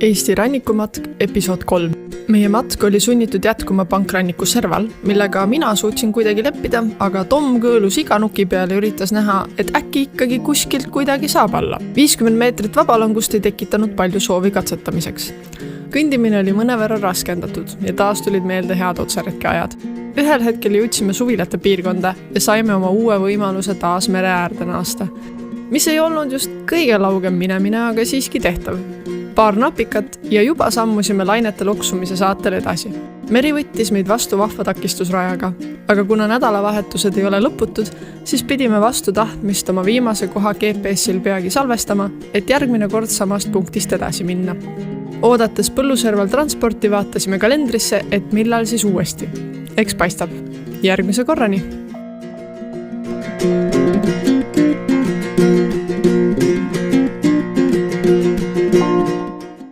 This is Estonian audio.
Eesti rannikumatk, episood 3. Meie matk oli sunnitud jätkuma pankranniku serval, millega mina suutsin kuidagi leppida, aga Tom kõõlus iga nuki peale ja üritas näha, et äkki ikkagi kuskilt kuidagi saab alla. 50 meetrit vabalangust ei tekitanud palju soovi katsetamiseks. Kõndimine oli mõnevõrra raskendatud ja taas tulid meelde head otsaretki ajad. Ühel hetkel jõudsime suvilate piirkonda ja saime oma uue võimaluse taas mere äärde naasta, mis ei olnud just kõige laugem minemine, aga siiski tehtav. Paar napikat ja juba sammusime lainete loksumise saatel edasi. Meri võttis meid vastu vahva takistusrajaga, aga kuna nädalavahetused ei ole lõputud, siis pidime vastu tahtmist oma viimase koha GPS-il peagi salvestama, et järgmine kord samast punktist edasi minna. Oodates põlluserval transporti vaatasime kalendrisse, et millal siis uuesti. Eks paistab. Järgmise korrani!